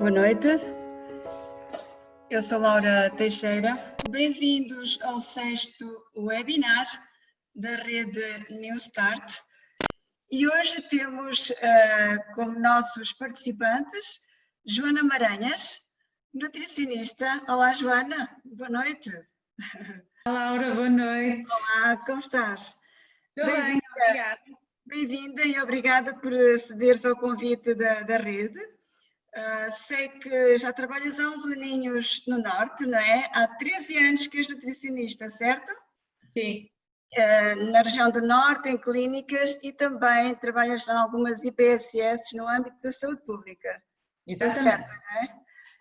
Boa noite, eu sou Laura Teixeira. Bem-vindos ao 6º webinar da rede New Start. E hoje temos como nossos participantes Joana Maranhas, nutricionista. Olá, Joana, boa noite. Olá, Laura, boa noite. Olá, como estás? Estou bem, obrigada. Bem-vinda e obrigada por acederes ao convite da rede. Sei que já trabalhas há uns aninhos no Norte, não é? Há 13 anos que és nutricionista, certo? Sim. Na região do Norte, em clínicas, e também trabalhas em algumas IPSS no âmbito da saúde pública. Exatamente. Certo, não é?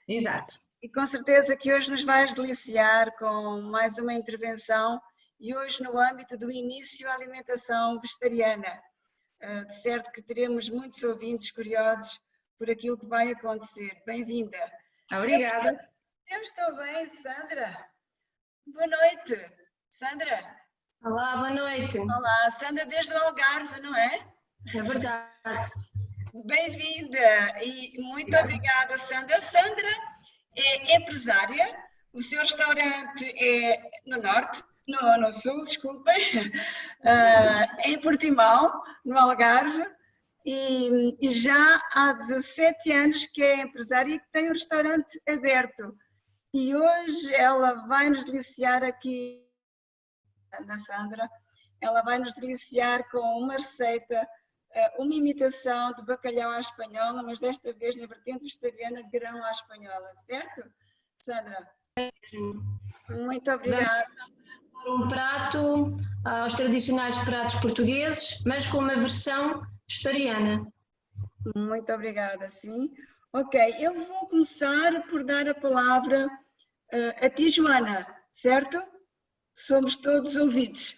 Exato. E com certeza que hoje nos vais deliciar com mais uma intervenção, e hoje no âmbito do início à alimentação vegetariana. De certo que teremos muitos ouvintes curiosos por aquilo que vai acontecer. Bem-vinda. Obrigada. Temos também Sandra. Boa noite, Sandra. Olá, boa noite. Olá, Sandra desde o Algarve, não é? É verdade. Bem-vinda e muito obrigada, Sandra. Sandra é empresária, o seu restaurante é no Norte, no Sul, desculpem, em Portimão, no Algarve, e já há 17 anos que é empresária e que tem um restaurante aberto. E hoje ela vai nos deliciar aqui, Ana Sandra, ela vai nos deliciar com uma receita, uma imitação de bacalhau à espanhola, mas desta vez na vertente vegetariana, grão à espanhola, certo, Sandra? Muito obrigada. Um prato aos tradicionais pratos portugueses, mas com uma versão vegetariana. Muito obrigada, sim. Ok, eu vou começar por dar a palavra a ti, Joana, certo? Somos todos ouvidos.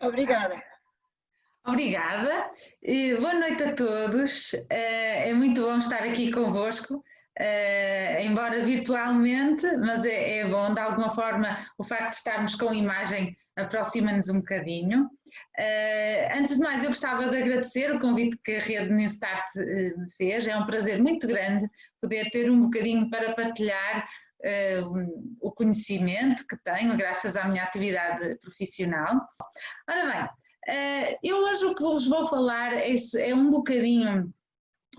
Obrigada. Obrigada. Boa noite a todos. É muito bom estar aqui convosco, embora virtualmente, mas é bom, de alguma forma, o facto de estarmos com imagem aproxima-nos um bocadinho. Antes de mais, eu gostava de agradecer o convite que a rede New Start me fez. É um prazer muito grande poder ter um bocadinho para partilhar o conhecimento que tenho graças à minha atividade profissional. Ora bem, eu hoje o que vos vou falar é um bocadinho,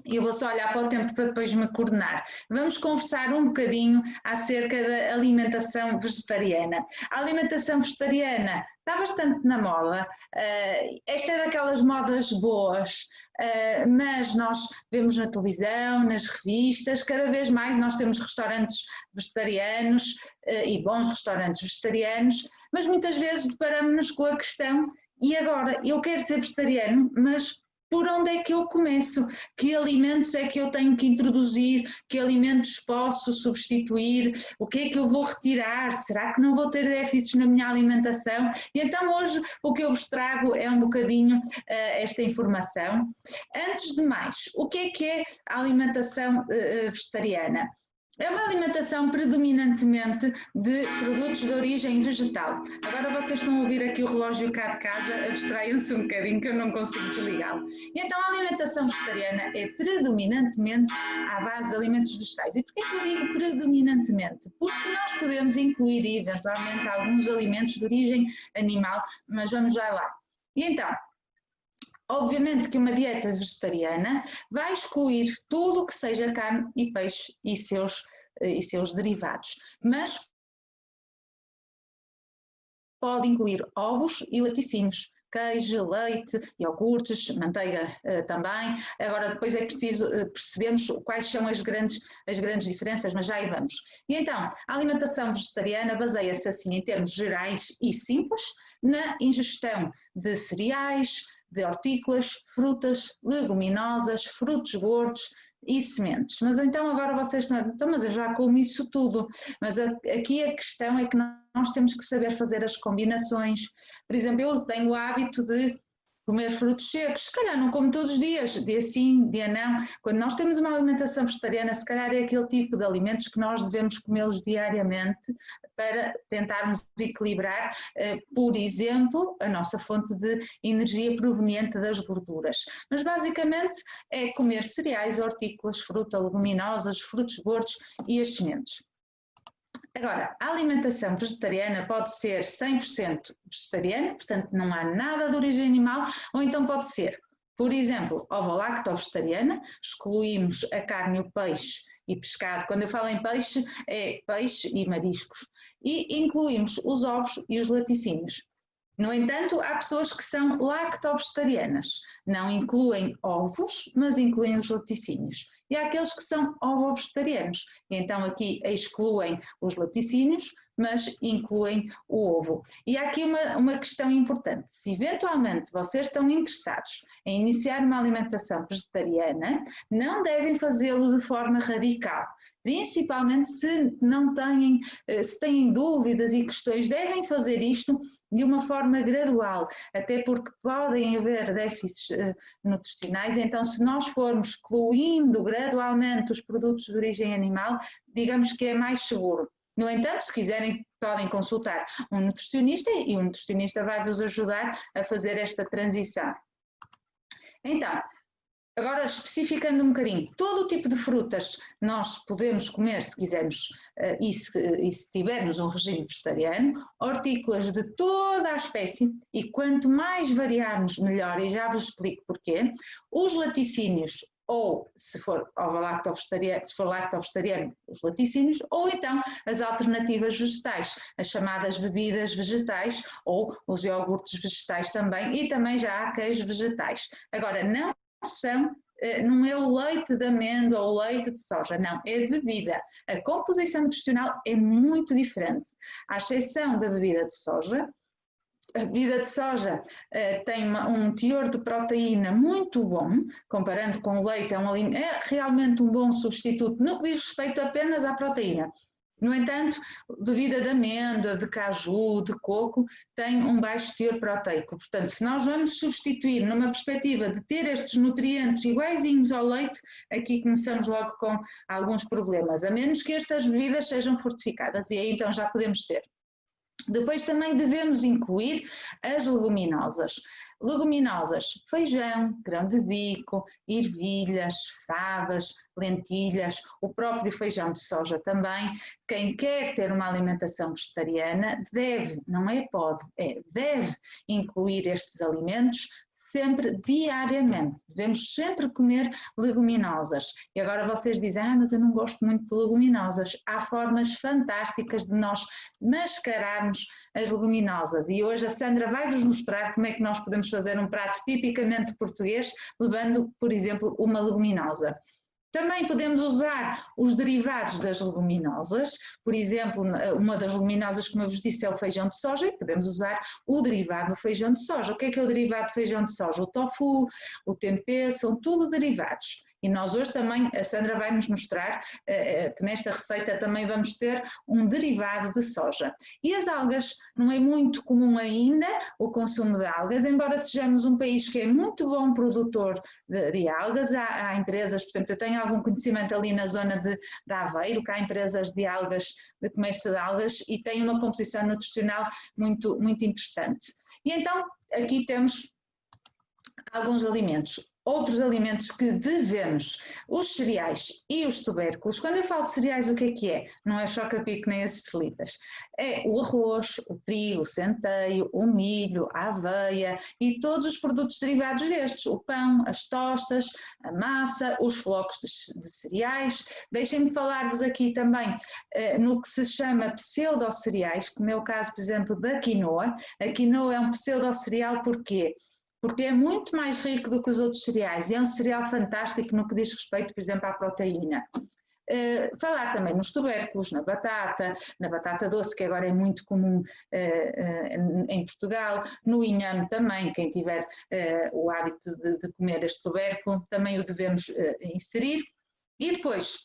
eu vou só olhar para o tempo para depois me coordenar. Vamos conversar um bocadinho acerca da alimentação vegetariana. A alimentação vegetariana está bastante na moda, esta é daquelas modas boas, mas nós vemos na televisão, nas revistas, cada vez mais nós temos restaurantes vegetarianos e bons restaurantes vegetarianos, mas muitas vezes deparamos-nos com a questão: e agora, eu quero ser vegetariano, mas por onde é que eu começo? Que alimentos é que eu tenho que introduzir? Que alimentos posso substituir? O que é que eu vou retirar? Será que não vou ter déficits na minha alimentação? E então hoje o que eu vos trago é um bocadinho esta informação. Antes de mais, o que é a alimentação vegetariana? É uma alimentação predominantemente de produtos de origem vegetal. Agora vocês estão a ouvir aqui o relógio cá de casa, abstraiam-se um bocadinho que eu não consigo desligá-lo. E então a alimentação vegetariana é predominantemente à base de alimentos vegetais. E porquê que eu digo predominantemente? Porque nós podemos incluir eventualmente alguns alimentos de origem animal, mas vamos já lá. E então, obviamente que uma dieta vegetariana vai excluir tudo o que seja carne e peixe e seus derivados, mas pode incluir ovos e laticínios, queijo, leite, iogurtes, manteiga também. Agora depois é preciso percebermos quais são as grandes diferenças, mas já aí vamos. E então, a alimentação vegetariana baseia-se assim em termos gerais e simples na ingestão de cereais, de hortícolas, frutas, leguminosas, frutos gordos e sementes. Mas então agora vocês estão, então, mas eu já como isso tudo. Mas aqui a questão é que nós temos que saber fazer as combinações. Por exemplo, eu tenho o hábito de comer frutos secos, se calhar não como todos os dias, dia sim, dia não. Quando nós temos uma alimentação vegetariana, se calhar é aquele tipo de alimentos que nós devemos comê-los diariamente para tentarmos equilibrar, por exemplo, a nossa fonte de energia proveniente das gorduras. Mas basicamente é comer cereais, hortícolas, fruta, leguminosas, frutos gordos e as sementes. Agora, a alimentação vegetariana pode ser 100% vegetariana, portanto não há nada de origem animal, ou então pode ser, por exemplo, ovo-lacto-vegetariana, excluímos a carne, o peixe e pescado. Quando eu falo em peixe, é peixe e mariscos. E incluímos os ovos e os laticínios. No entanto, há pessoas que são lacto-vegetarianas, não incluem ovos, mas incluem os laticínios. E há aqueles que são ovo-vegetarianos, e então aqui excluem os laticínios, mas incluem o ovo. E há aqui uma questão importante: se eventualmente vocês estão interessados em iniciar uma alimentação vegetariana, não devem fazê-lo de forma radical. Principalmente se não têm, se têm dúvidas e questões, devem fazer isto de uma forma gradual, até porque podem haver déficits nutricionais, então se nós formos excluindo gradualmente os produtos de origem animal, digamos que é mais seguro. No entanto, se quiserem, podem consultar um nutricionista e o nutricionista vai vos ajudar a fazer esta transição. Então, agora, especificando um bocadinho, todo o tipo de frutas nós podemos comer se quisermos e se tivermos um regime vegetariano, hortícolas de toda a espécie, e quanto mais variarmos melhor, e já vos explico porquê. Os laticínios, ou se for lacto-vegetariano, os laticínios, ou então as alternativas vegetais, as chamadas bebidas vegetais ou os iogurtes vegetais também, e também já há queijos vegetais. Agora, não é o leite de amêndoa ou o leite de soja, não, é bebida. A composição nutricional é muito diferente, à exceção da bebida de soja. A bebida de soja tem um teor de proteína muito bom, comparando com o leite, é realmente um bom substituto no que diz respeito apenas à proteína. No entanto, bebida de amêndoa, de caju, de coco, tem um baixo teor proteico. Portanto, se nós vamos substituir numa perspectiva de ter estes nutrientes iguaizinhos ao leite, aqui começamos logo com alguns problemas, a menos que estas bebidas sejam fortificadas, e aí então já podemos ter. Depois também devemos incluir as leguminosas. Leguminosas, feijão, grão de bico, ervilhas, favas, lentilhas, o próprio feijão de soja também. Quem quer ter uma alimentação vegetariana deve, não é pode, deve incluir estes alimentos sempre diariamente. Devemos sempre comer leguminosas. E agora vocês dizem, mas eu não gosto muito de leguminosas. Há formas fantásticas de nós mascararmos as leguminosas. E hoje a Sandra vai-vos mostrar como é que nós podemos fazer um prato tipicamente português, levando, por exemplo, uma leguminosa. Também podemos usar os derivados das leguminosas, por exemplo, uma das leguminosas, como eu vos disse, é o feijão de soja, e podemos usar o derivado do feijão de soja. O que é o derivado do feijão de soja? O tofu, o tempê, são tudo derivados. E nós hoje também, a Sandra vai nos mostrar que nesta receita também vamos ter um derivado de soja. E as algas, não é muito comum ainda o consumo de algas, embora sejamos um país que é muito bom produtor de algas. Há empresas, por exemplo, eu tenho algum conhecimento ali na zona de Aveiro, que há empresas de algas, de comércio de algas, e tem uma composição nutricional muito, muito interessante. E então, aqui temos alguns alimentos. Outros alimentos que devemos, os cereais e os tubérculos. Quando eu falo de cereais, o que é? Não é choca-pico nem as cerealitas. É o arroz, o trigo, o centeio, o milho, a aveia e todos os produtos derivados destes. O pão, as tostas, a massa, os flocos de cereais. Deixem-me falar-vos aqui também no que se chama pseudo-cereais, como é o caso, por exemplo, da quinoa. A quinoa é um pseudo-cereal porquê? Porque é muito mais rico do que os outros cereais e é um cereal fantástico no que diz respeito, por exemplo, à proteína. Falar também nos tubérculos, na batata doce, que agora é muito comum em Portugal, no inhame também, quem tiver o hábito de comer este tubérculo, também o devemos inserir. E depois,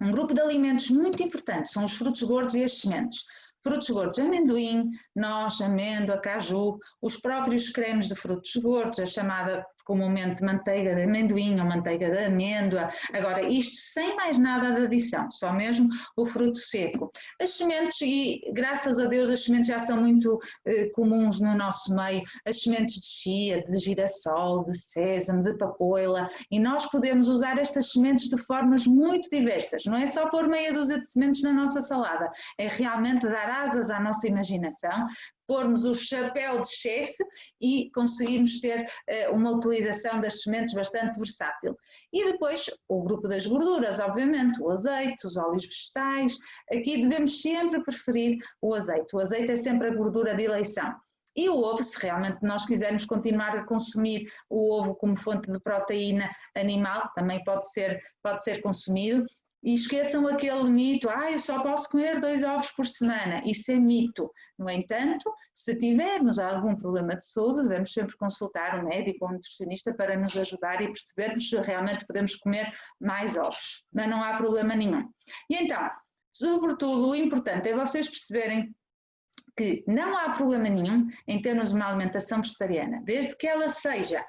um grupo de alimentos muito importantes são os frutos gordos e as sementes. Frutos gordos, amendoim, noz, amêndoa, caju, os próprios cremes de frutos gordos, a chamada comumente manteiga de amendoim ou manteiga de amêndoa. Agora, isto sem mais nada de adição, só mesmo o fruto seco. As sementes, e graças a Deus as sementes já são muito comuns no nosso meio, as sementes de chia, de girassol, de sésamo, de papoila, e nós podemos usar estas sementes de formas muito diversas. Não é só pôr meia dúzia de sementes na nossa salada, é realmente dar asas à nossa imaginação, pormos o chapéu de chefe e conseguirmos ter uma utilização das sementes bastante versátil. E depois o grupo das gorduras, obviamente, o azeite, os óleos vegetais. Aqui devemos sempre preferir o azeite. O azeite é sempre a gordura de eleição. E o ovo, se realmente nós quisermos continuar a consumir o ovo como fonte de proteína animal, também pode ser consumido. E esqueçam aquele mito, eu só posso comer 2 ovos por semana. Isso é mito. No entanto, se tivermos algum problema de saúde, devemos sempre consultar um médico ou um nutricionista para nos ajudar e percebermos se realmente podemos comer mais ovos. Mas não há problema nenhum. E então, sobretudo, o importante é vocês perceberem que não há problema nenhum em termos uma alimentação vegetariana, desde que ela seja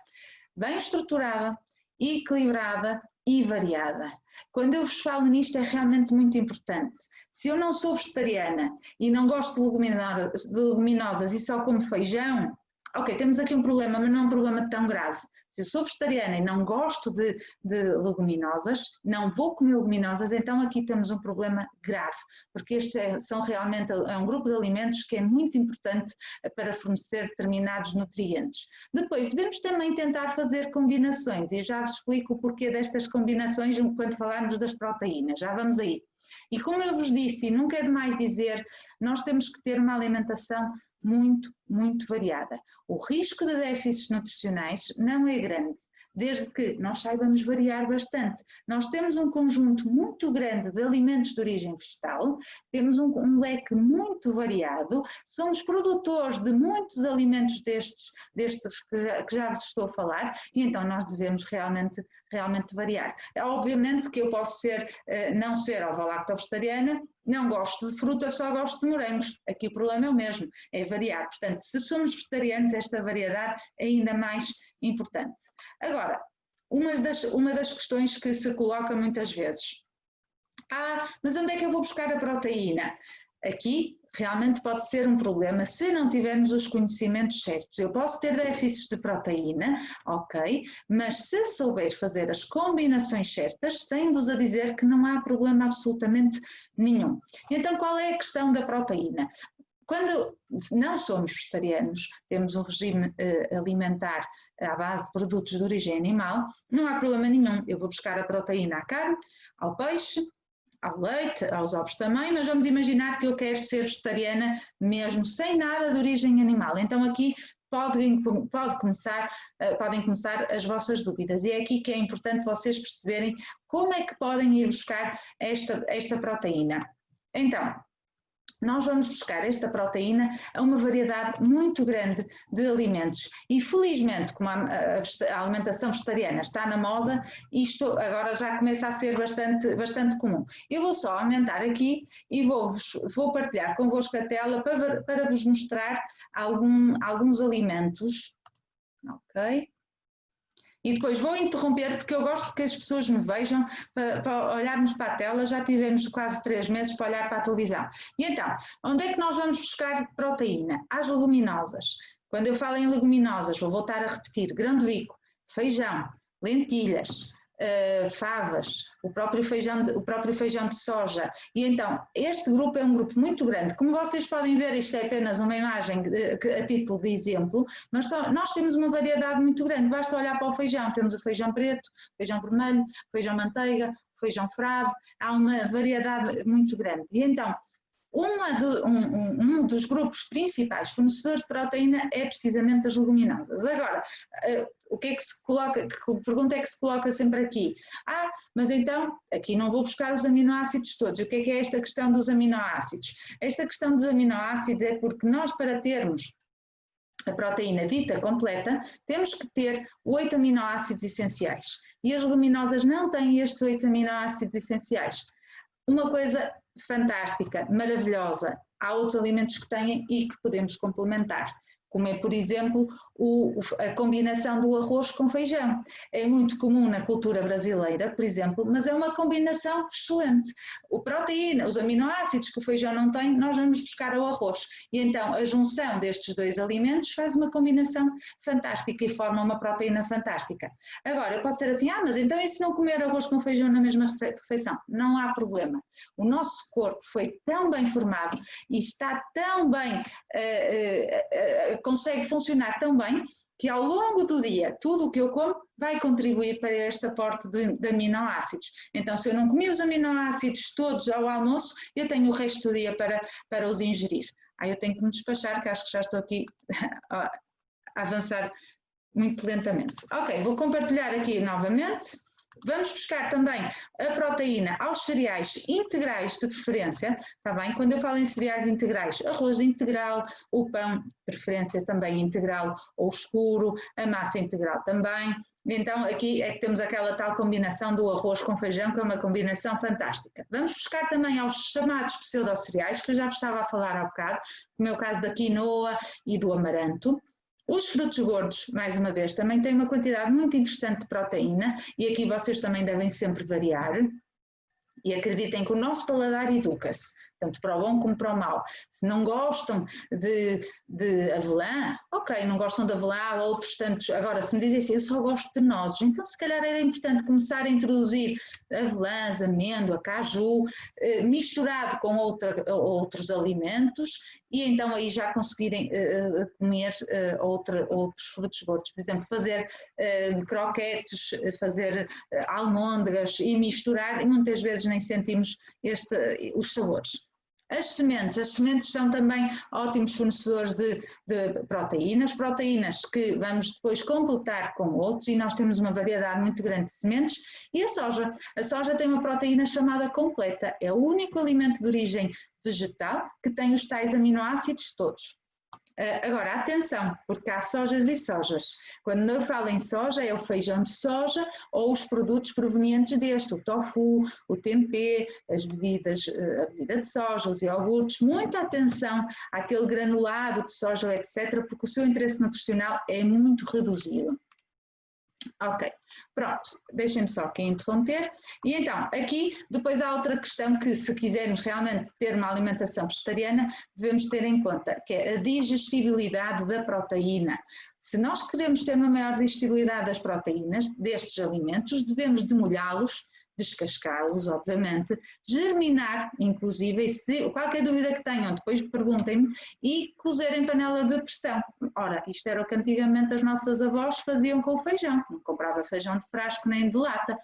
bem estruturada, equilibrada e variada. Quando eu vos falo nisto é realmente muito importante. Se eu não sou vegetariana e não gosto de leguminosas e só como feijão, ok, temos aqui um problema, mas não é um problema tão grave. Se eu sou vegetariana e não gosto de leguminosas, não vou comer leguminosas, então aqui temos um problema grave, porque estes são realmente um grupo de alimentos que é muito importante para fornecer determinados nutrientes. Depois, devemos também tentar fazer combinações, e já vos explico o porquê destas combinações quando falarmos das proteínas, já vamos aí. E como eu vos disse, e nunca é demais dizer, nós temos que ter uma alimentação muito, muito variada. O risco de déficits nutricionais não é grande, desde que nós saibamos variar bastante. Nós temos um conjunto muito grande de alimentos de origem vegetal, temos um leque muito variado, somos produtores de muitos alimentos destes que já vos estou a falar, e então nós devemos realmente variar. Obviamente que eu posso não ser ovo-lacto-vegetariana, não gosto de fruta, só gosto de morangos. Aqui o problema é o mesmo, é variar. Portanto, se somos vegetarianos, esta variedade é ainda mais importante. Agora, uma das questões que se coloca muitas vezes. Mas onde é que eu vou buscar a proteína? Aqui realmente pode ser um problema se não tivermos os conhecimentos certos. Eu posso ter déficits de proteína, ok, mas se souber fazer as combinações certas, tenho-vos a dizer que não há problema absolutamente nenhum. Então, qual é a questão da proteína? Quando não somos vegetarianos, temos um regime alimentar à base de produtos de origem animal, não há problema nenhum. Eu vou buscar a proteína à carne, ao peixe, ao leite, aos ovos também, mas vamos imaginar que eu quero ser vegetariana mesmo sem nada de origem animal. Então aqui podem começar as vossas dúvidas, e é aqui que é importante vocês perceberem como é que podem ir buscar esta proteína. Então, nós vamos buscar esta proteína a uma variedade muito grande de alimentos e felizmente, como a alimentação vegetariana está na moda, isto agora já começa a ser bastante comum. Eu vou só aumentar aqui e vou partilhar convosco a tela para vos mostrar alguns alimentos, ok? E depois vou interromper porque eu gosto que as pessoas me vejam, para olharmos para a tela, já tivemos quase 3 meses para olhar para a televisão. E então, onde é que nós vamos buscar proteína? Às leguminosas. Quando eu falo em leguminosas, vou voltar a repetir, grão de bico, feijão, lentilhas, favas, o próprio feijão de soja. E então, este grupo é um grupo muito grande. Como vocês podem ver, isto é apenas uma imagem a título de exemplo, mas nós temos uma variedade muito grande. Basta olhar para o feijão. Temos o feijão preto, feijão vermelho, feijão manteiga, feijão frado. Há uma variedade muito grande. E então, um dos grupos principais fornecedores de proteína é precisamente as leguminosas. Agora, o que é que se coloca, que pergunta é que se coloca sempre aqui? Mas então, aqui não vou buscar os aminoácidos todos. O que é esta questão dos aminoácidos? Esta questão dos aminoácidos é porque nós, para termos a proteína dita completa, temos que ter 8 aminoácidos essenciais. E as leguminosas não têm estes 8 aminoácidos essenciais. Uma coisa fantástica, maravilhosa, há outros alimentos que têm e que podemos complementar, como é, por exemplo, a combinação do arroz com feijão. É muito comum na cultura brasileira, por exemplo, mas é uma combinação excelente. A proteína, os aminoácidos que o feijão não tem, nós vamos buscar ao arroz. E então a junção destes dois alimentos faz uma combinação fantástica e forma uma proteína fantástica. Agora, eu posso dizer assim, mas então e se não comer arroz com feijão na mesma refeição? Não há problema. O nosso corpo foi tão bem formado e está tão bem, consegue funcionar tão bem, que ao longo do dia, tudo o que eu como vai contribuir para este aporte de aminoácidos. Então, se eu não comi os aminoácidos todos ao almoço, eu tenho o resto do dia para os ingerir. Aí eu tenho que me despachar, que acho que já estou aqui a avançar muito lentamente. Ok, vou compartilhar aqui novamente. Vamos buscar também a proteína aos cereais integrais de preferência, está bem? Quando eu falo em cereais integrais, arroz integral, o pão, de preferência também integral ou escuro, a massa integral também. Então aqui é que temos aquela tal combinação do arroz com feijão, que é uma combinação fantástica. Vamos buscar também aos chamados pseudocereais, que eu já vos estava a falar há bocado, como é o caso da quinoa e do amaranto. Os frutos gordos, mais uma vez, também têm uma quantidade muito interessante de proteína e aqui vocês também devem sempre variar. E acreditem que o nosso paladar educa-se, tanto para o bom como para o mau. Se não gostam de avelã, ok, não gostam de avelã, há outros tantos. Agora, se me dizem assim, eu só gosto de nozes, então se calhar era importante começar a introduzir avelãs, amêndoa, caju, misturado com outros alimentos e então aí já conseguirem comer outros frutos gordos. Por exemplo, fazer croquetes, fazer almôndegas e misturar, e muitas vezes nem sentimos os sabores. As sementes são também ótimos fornecedores de proteínas que vamos depois completar com outros, e nós temos uma variedade muito grande de sementes. E a soja tem uma proteína chamada completa, é o único alimento de origem vegetal que tem os tais aminoácidos todos. Agora, atenção, porque há sojas e sojas. Quando eu falo em soja, é o feijão de soja ou os produtos provenientes deste, o tofu, o tempê, a bebida de soja, os iogurtes. Muita atenção àquele granulado de soja, etc., porque o seu interesse nutricional é muito reduzido. Ok, pronto, deixem-me só aqui interromper. E então, aqui depois há outra questão que, se quisermos realmente ter uma alimentação vegetariana, devemos ter em conta, que é a digestibilidade da proteína. Se nós queremos ter uma maior digestibilidade das proteínas, destes alimentos, devemos demolhá-los, descascá-los, obviamente, germinar, inclusive, e se qualquer dúvida que tenham, depois perguntem-me, e cozer em panela de pressão. Ora, isto era o que antigamente as nossas avós faziam com o feijão, não comprava feijão de frasco nem de lata,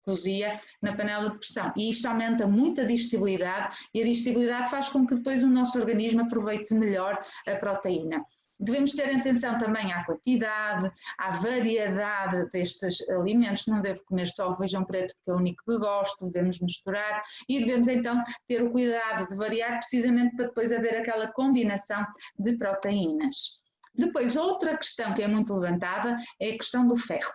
cozia na panela de pressão, e isto aumenta muito a digestibilidade, e a digestibilidade faz com que depois o nosso organismo aproveite melhor a proteína. Devemos ter atenção também à quantidade, à variedade destes alimentos, não devo comer só o feijão preto porque é o único que gosto, devemos misturar e devemos então ter o cuidado de variar precisamente para depois haver aquela combinação de proteínas. Depois, outra questão que é muito levantada é a questão do ferro.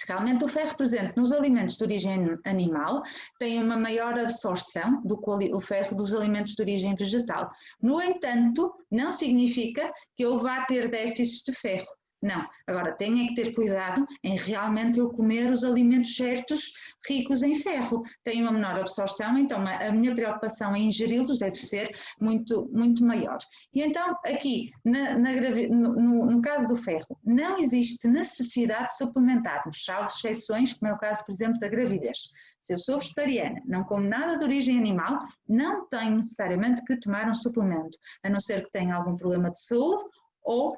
Realmente o ferro presente nos alimentos de origem animal tem uma maior absorção do que o ferro dos alimentos de origem vegetal. No entanto, não significa que eu vá ter déficits de ferro. Não. Agora, tenho que ter cuidado em realmente eu comer os alimentos certos ricos em ferro. Tem uma menor absorção, então a minha preocupação em ingeri-los deve ser muito, muito maior. E então, aqui, no caso do ferro, não existe necessidade de suplementarmos, salvo exceções, como é o caso, por exemplo, da gravidez. Se eu sou vegetariana, não como nada de origem animal, não tenho necessariamente que tomar um suplemento, a não ser que tenha algum problema de saúde, ou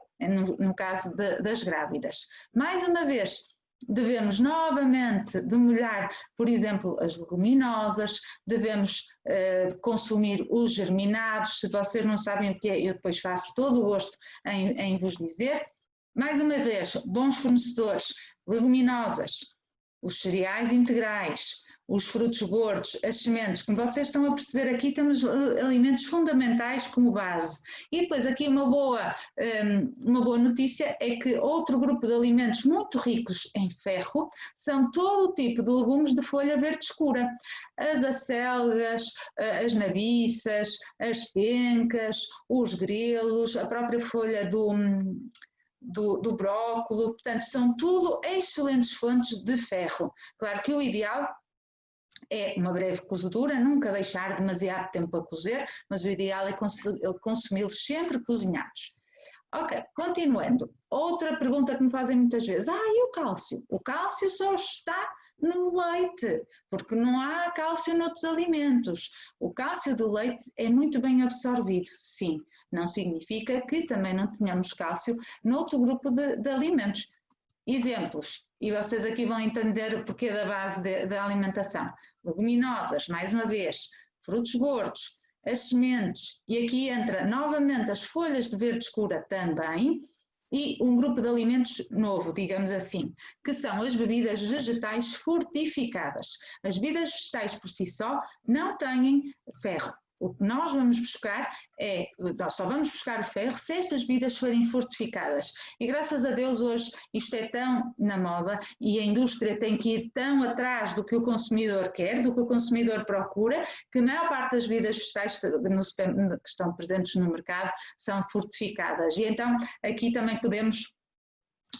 no caso das grávidas. Mais uma vez, devemos novamente demolhar, por exemplo, as leguminosas, devemos consumir os germinados. Se vocês não sabem o que é, eu depois faço todo o gosto em vos dizer. Mais uma vez, bons fornecedores, leguminosas, os cereais integrais, os frutos gordos, as sementes. Como vocês estão a perceber aqui, temos alimentos fundamentais como base. E depois aqui uma boa notícia é que outro grupo de alimentos muito ricos em ferro são todo o tipo de legumes de folha verde escura. As acelgas, as nabiças, as pencas, os grelos, a própria folha do brócolo, portanto são tudo excelentes fontes de ferro. Claro que o ideal é uma breve cozedura, nunca deixar demasiado tempo a cozer, mas o ideal é consumi-los sempre cozinhados. Ok, continuando. Outra pergunta que me fazem muitas vezes, e o cálcio? O cálcio só está no leite, porque não há cálcio noutros alimentos. O cálcio do leite é muito bem absorvido, sim, não significa que também não tenhamos cálcio noutro grupo de alimentos. Exemplos, e vocês aqui vão entender o porquê da base da alimentação. Leguminosas, mais uma vez, frutos gordos, as sementes, e aqui entra novamente as folhas de verde escura também, e um grupo de alimentos novo, digamos assim, que são as bebidas vegetais fortificadas. As bebidas vegetais por si só não têm ferro. O que nós vamos buscar nós só vamos buscar o ferro se estas bebidas forem fortificadas. E graças a Deus hoje isto é tão na moda e a indústria tem que ir tão atrás do que o consumidor quer, do que o consumidor procura, que a maior parte das bebidas vegetais que estão presentes no mercado são fortificadas. E então aqui também podemos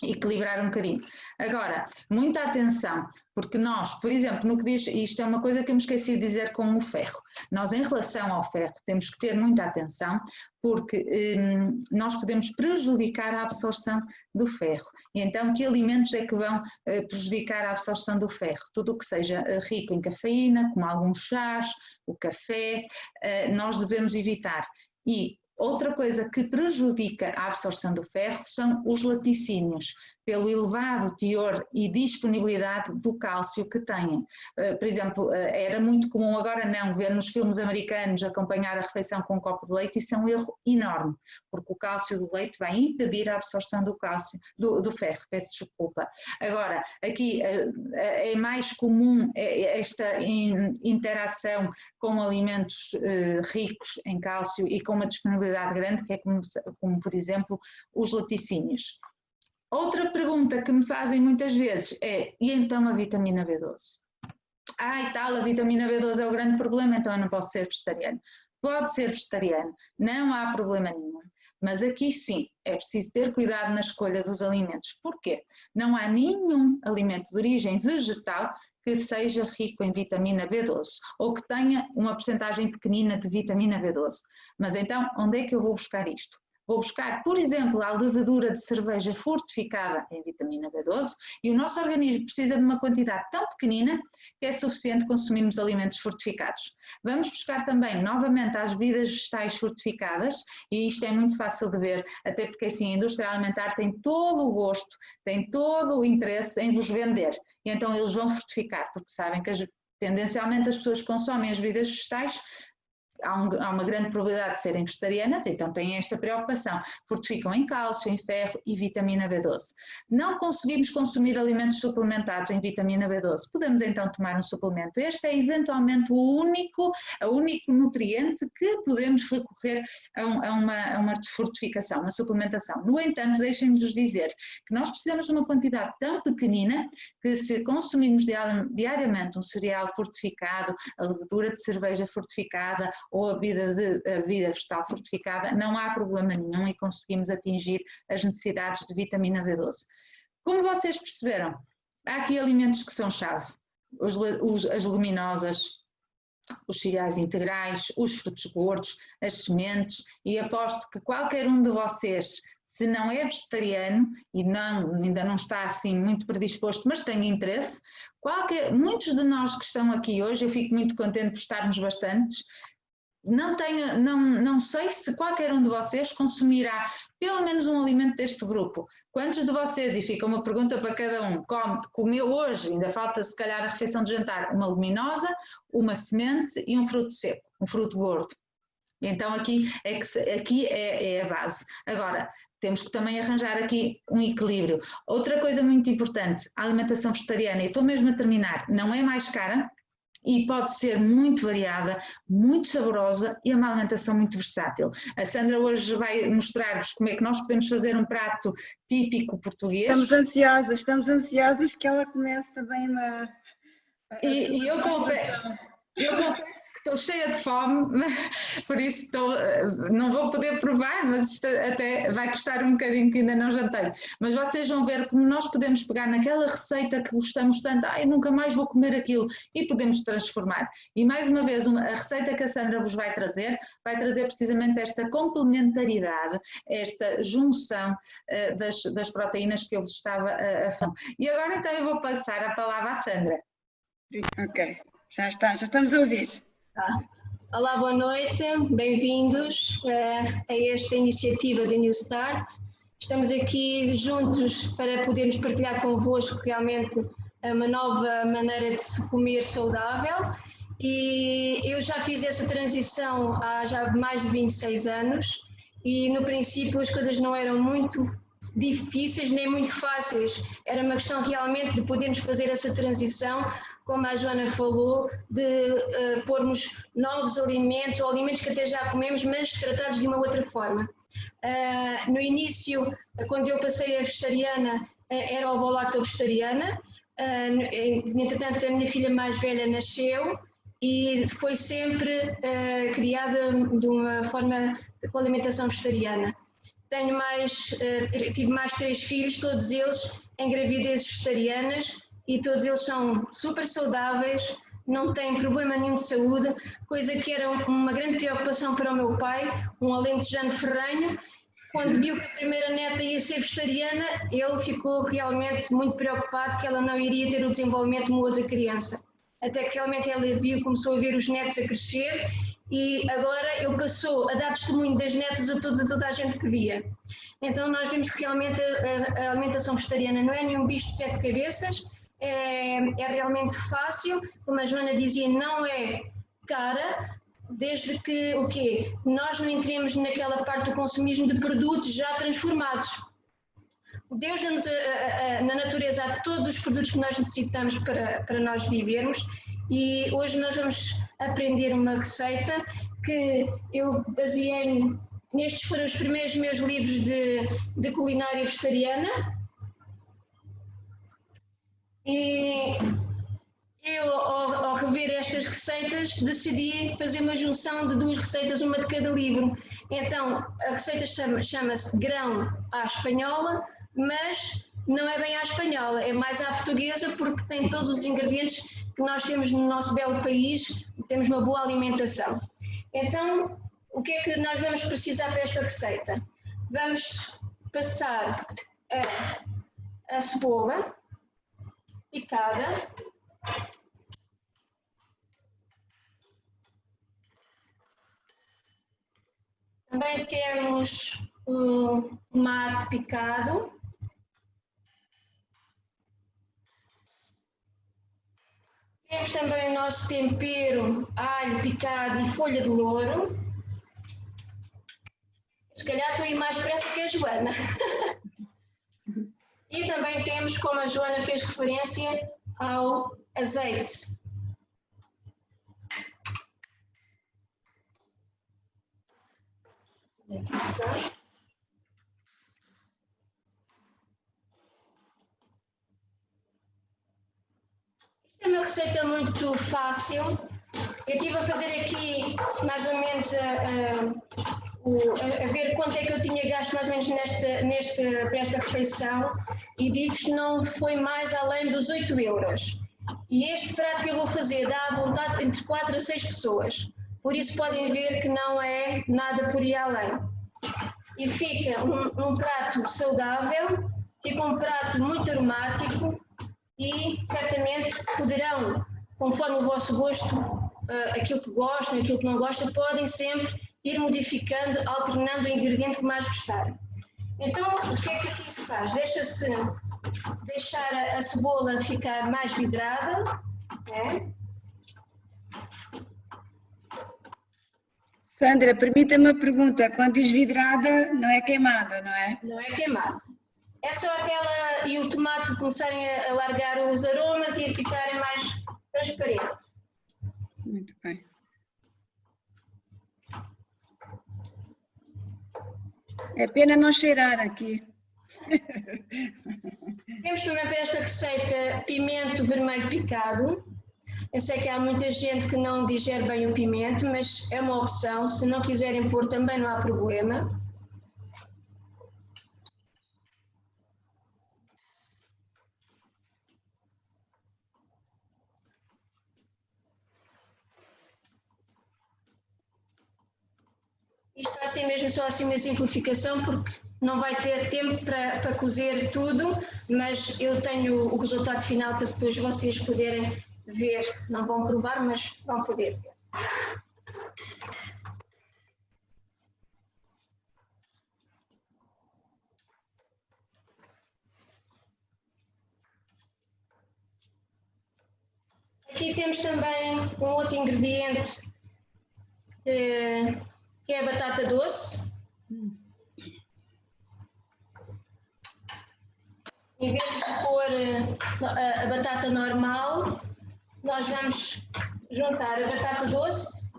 equilibrar um bocadinho. Agora, muita atenção, porque nós, por exemplo, no que diz, isto é uma coisa que eu me esqueci de dizer com o ferro, nós em relação ao ferro temos que ter muita atenção, porque nós podemos prejudicar a absorção do ferro. E então, que alimentos é que vão prejudicar a absorção do ferro? Tudo o que seja rico em cafeína, como alguns chás, o café, nós devemos evitar. E outra coisa que prejudica a absorção do ferro são os laticínios, pelo elevado teor e disponibilidade do cálcio que têm. Por exemplo, era muito comum, agora não, ver nos filmes americanos acompanhar a refeição com um copo de leite, isso é um erro enorme, porque o cálcio do leite vai impedir a absorção do cálcio, do ferro, peço desculpa. Agora, aqui é mais comum esta interação com alimentos ricos em cálcio e com uma disponibilidade grande, que é como por exemplo, os laticínios. Outra pergunta que me fazem muitas vezes é, e então a vitamina B12? E tal, a vitamina B12 é o grande problema, então eu não posso ser vegetariano. Pode ser vegetariano, não há problema nenhum. Mas aqui sim, é preciso ter cuidado na escolha dos alimentos. Porquê? Não há nenhum alimento de origem vegetal que seja rico em vitamina B12 ou que tenha uma porcentagem pequenina de vitamina B12. Mas então, onde é que eu vou buscar isto? Vou buscar, por exemplo, a levedura de cerveja fortificada em vitamina B12 e o nosso organismo precisa de uma quantidade tão pequenina que é suficiente consumirmos alimentos fortificados. Vamos buscar também, novamente, as bebidas vegetais fortificadas e isto é muito fácil de ver, até porque assim a indústria alimentar tem todo o gosto, tem todo o interesse em vos vender e então eles vão fortificar, porque sabem que tendencialmente as pessoas que consomem as bebidas vegetais há uma grande probabilidade de serem vegetarianas, então têm esta preocupação. Fortificam em cálcio, em ferro e vitamina B12. Não conseguimos consumir alimentos suplementados em vitamina B12. Podemos então tomar um suplemento. Este é eventualmente o único nutriente que podemos recorrer a uma fortificação, uma suplementação. No entanto, deixem-nos dizer que nós precisamos de uma quantidade tão pequenina que se consumirmos diariamente um cereal fortificado, a levedura de cerveja fortificada, ou a bebida vegetal fortificada, não há problema nenhum e conseguimos atingir as necessidades de vitamina B12. Como vocês perceberam, há aqui alimentos que são chave, as leguminosas, os cereais integrais, os frutos gordos, as sementes, e aposto que qualquer um de vocês, se não é vegetariano e ainda não está assim muito predisposto, mas tem interesse, muitos de nós que estão aqui hoje, eu fico muito contente por estarmos bastantes, não sei se qualquer um de vocês consumirá pelo menos um alimento deste grupo. Quantos de vocês, e fica uma pergunta para cada um, comeu hoje, ainda falta se calhar a refeição de jantar, uma leguminosa, uma semente e um fruto seco, um fruto gordo? Então aqui é a base. Agora, temos que também arranjar aqui um equilíbrio. Outra coisa muito importante, a alimentação vegetariana, e estou mesmo a terminar, não é mais cara, e pode ser muito variada, muito saborosa e é uma alimentação muito versátil. A Sandra hoje vai mostrar-vos como é que nós podemos fazer um prato típico português. Estamos ansiosas que ela comece também E eu confesso que estou cheia de fome, por isso não vou poder provar, mas isto até vai custar um bocadinho que ainda não jantei. Mas vocês vão ver como nós podemos pegar naquela receita que gostamos tanto, eu nunca mais vou comer aquilo, e podemos transformar. E mais uma vez, a receita que a Sandra vos vai trazer precisamente esta complementaridade, esta junção das proteínas que eu vos estava a falar. E agora então eu vou passar a palavra à Sandra. Ok, já estamos a ouvir. Olá, boa noite, bem-vindos a esta iniciativa do New Start. Estamos aqui juntos para podermos partilhar convosco realmente uma nova maneira de se comer saudável, e eu já fiz essa transição há já mais de 26 anos e no princípio as coisas não eram muito difíceis nem muito fáceis, era uma questão realmente de podermos fazer essa transição, como a Joana falou, de pormos novos alimentos, ou alimentos que até já comemos, mas tratados de uma outra forma. No início, quando eu passei a vegetariana, era ovo-lacto-vegetariana. Entretanto, a minha filha mais velha nasceu e foi sempre criada de uma forma com alimentação vegetariana. Tive mais 3 filhos, todos eles em gravidezes vegetarianas, e todos eles são super saudáveis, não têm problema nenhum de saúde, coisa que era uma grande preocupação para o meu pai, um alentejano ferrenho. Quando viu que a primeira neta ia ser vegetariana, ele ficou realmente muito preocupado que ela não iria ter o desenvolvimento de uma outra criança. Até que realmente ele começou a ver os netos a crescer, e agora ele passou a dar testemunho das netas a toda a gente que via. Então nós vemos que realmente a alimentação vegetariana não é nenhum bicho de 7 cabeças, é realmente fácil, como a Joana dizia, não é cara, desde que nós não entremos naquela parte do consumismo de produtos já transformados. Deus dá-nos na natureza há todos os produtos que nós necessitamos para nós vivermos, e hoje nós vamos aprender uma receita que eu baseei nestes. Foram os primeiros meus livros de culinária vegetariana, e eu, ao rever estas receitas, decidi fazer uma junção de 2 receitas, uma de cada livro. Então, a receita chama-se grão à espanhola, mas não é bem à espanhola, é mais à portuguesa, porque tem todos os ingredientes que nós temos no nosso belo país, temos uma boa alimentação. Então, o que é que nós vamos precisar para esta receita? Vamos passar a cebola picada, também temos o tomate picado, temos também o nosso tempero, alho picado e folha de louro. Se calhar estou a ir mais depressa que a Joana. E também temos, como a Joana fez referência, ao azeite. Isto é uma receita muito fácil. Eu estive a fazer aqui mais ou menos a ver quanto é que eu tinha gasto mais ou menos para esta refeição, e digo que não foi mais além dos 8 €. E este prato que eu vou fazer dá à vontade entre 4 a 6 pessoas, por isso podem ver que não é nada por ir além. E fica um prato saudável, fica um prato muito aromático, e certamente poderão, conforme o vosso gosto, aquilo que gostam, aquilo que não gostam, podem sempre ir modificando, alternando o ingrediente que mais gostarem. Então, o que é que aqui se faz? Deixa-se deixar a cebola ficar mais vidrada, né? Sandra, permita-me uma pergunta. Quando diz vidrada, não é queimada, não é? Não é queimada. É só aquela, e o tomate começarem a largar os aromas e a ficarem mais transparentes. Muito bem. É pena não cheirar aqui. Temos também para esta receita pimento vermelho picado. Eu sei que há muita gente que não digere bem o pimento, mas é uma opção. Se não quiserem pôr também não há problema. Isto assim mesmo, só assim uma simplificação, porque não vai ter tempo para cozer tudo, mas eu tenho o resultado final para depois vocês poderem ver. Não vão provar, mas vão poder ver. Aqui temos também um outro ingrediente que é a batata doce. Em vez de pôr a batata normal, nós vamos juntar a batata doce,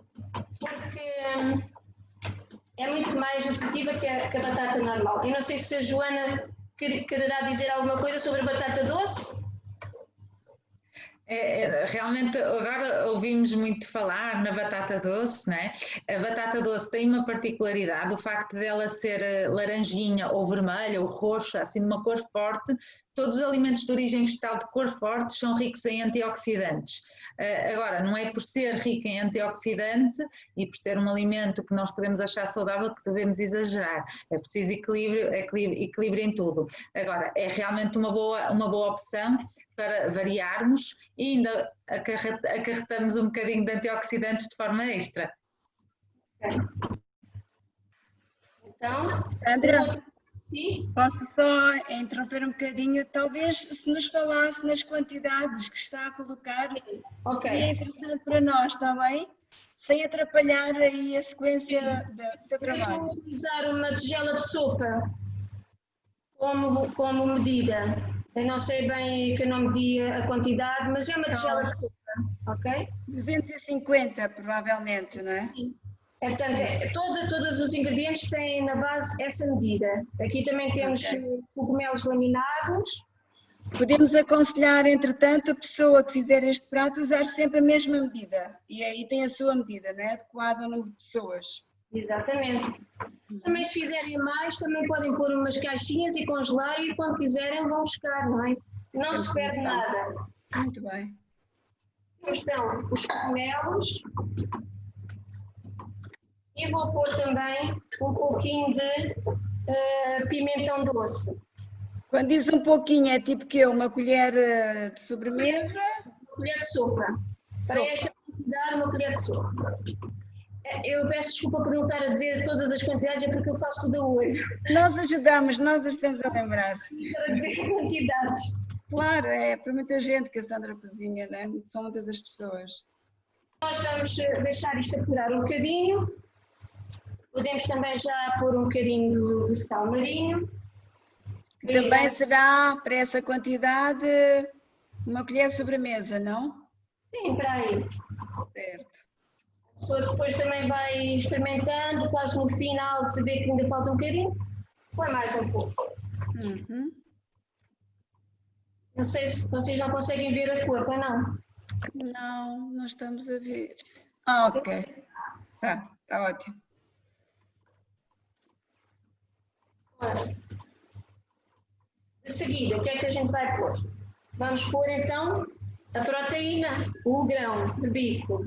porque é muito mais nutritiva que a batata normal. Eu não sei se a Joana quererá dizer alguma coisa sobre a batata doce. Realmente agora ouvimos muito falar na batata doce, né? A batata doce tem uma particularidade, o facto dela ser laranjinha ou vermelha ou roxa, assim de uma cor forte. Todos os alimentos de origem vegetal de cor forte são ricos em antioxidantes. Agora, não é por ser rico em antioxidante e por ser um alimento que nós podemos achar saudável que devemos exagerar. É preciso equilíbrio em tudo. Agora, é realmente uma boa opção para variarmos e ainda acarretamos um bocadinho de antioxidantes de forma extra. Então, Sandra, sim? posso só interromper um bocadinho? Talvez se nos falasse nas quantidades que está a colocar, seria interessante para nós, está bem? Sem atrapalhar aí a sequência do seu Eu vou trabalho. utilizar uma tigela de sopa como medida. Eu não sei bem que eu não medi a quantidade, mas é uma tigela de sopa, ok? 250, provavelmente, não é? Sim. Portanto, todos os ingredientes têm na base essa medida. Aqui também temos cogumelos laminados. Podemos aconselhar, entretanto, a pessoa que fizer este prato usar sempre a mesma medida. E aí tem a sua medida, não é? Adequada ao número de pessoas. Exatamente. Também se fizerem mais, também podem pôr umas caixinhas e congelar e quando quiserem vão buscar, não é? Não se perde nada. Muito bem. Estão os cogumelos e vou pôr também um pouquinho de pimentão doce. Quando diz um pouquinho, é tipo que uma colher de sobremesa? Uma colher de sopa. Para esta quantidade, uma colher de sopa. Eu peço desculpa por não estar a dizer todas as quantidades, é porque eu faço tudo a olho. Nós ajudamos a lembrar. Para dizer quantidades. Claro, é para muita gente que a Sandra cozinha, né? São muitas as pessoas. Nós vamos deixar isto apurar um bocadinho. Podemos também já pôr um bocadinho de sal marinho. Também será, para essa quantidade, uma colher de sobremesa, não? Sim, para aí. Certo. A pessoa depois também vai experimentando, quase no final, se vê que ainda falta um bocadinho, põe mais um pouco. Uhum. Não sei se vocês não conseguem ver a cor, ou não? Não, não estamos a ver. Ah, ok. Tá ótimo. De seguida, o que é que a gente vai pôr? Vamos pôr então a proteína, o grão de bico.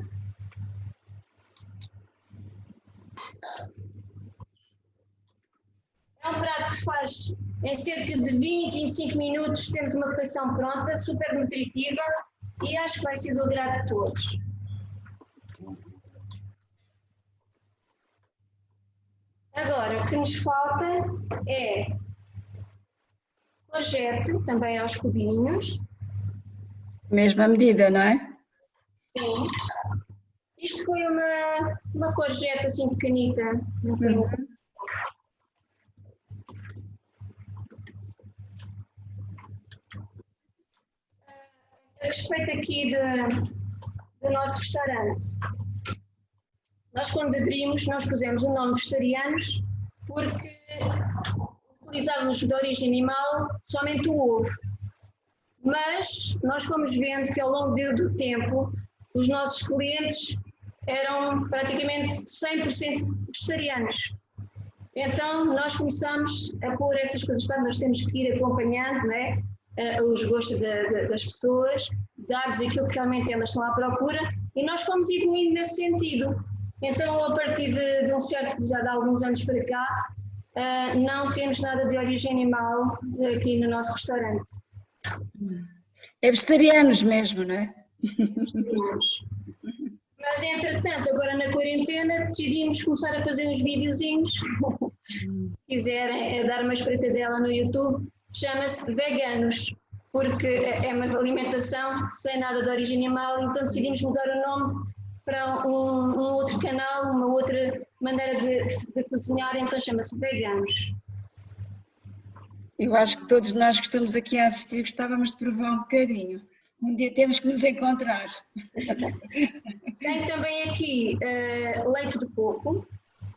É um prato que se faz em cerca de 20, 25 minutos, temos uma refeição pronta, super nutritiva e acho que vai ser do agrado de todos. Agora, o que nos falta é courgette, também aos cubinhos. Mesma medida, não é? Sim. Isto foi uma courgette assim pequenita. A respeito aqui de do nosso restaurante. Nós, quando abrimos, nós pusemos o nome vegetarianos porque utilizávamos de origem animal somente o ovo. Mas nós fomos vendo que ao longo do tempo os nossos clientes eram praticamente 100% vegetarianos. Então nós começamos a pôr essas coisas, nós temos que ir acompanhando, não é? Os gostos das pessoas, dados aquilo que realmente elas estão à procura, e nós fomos evoluindo nesse sentido. Então, a partir de um certo, já de alguns anos para cá, não temos nada de origem animal aqui no nosso restaurante. É vegetarianos mesmo, não é? Vegetarianos. Mas, entretanto, agora na quarentena, decidimos começar a fazer uns videozinhos. Se quiserem dar uma espreitadela no YouTube, chama-se Veganos, porque é uma alimentação sem nada de origem animal, então decidimos mudar o nome para um outro canal, uma outra maneira de cozinhar, então chama-se Veganos. Eu acho que todos nós que estamos aqui a assistir gostávamos de provar um bocadinho. Um dia temos que nos encontrar. Tem também aqui leite de coco,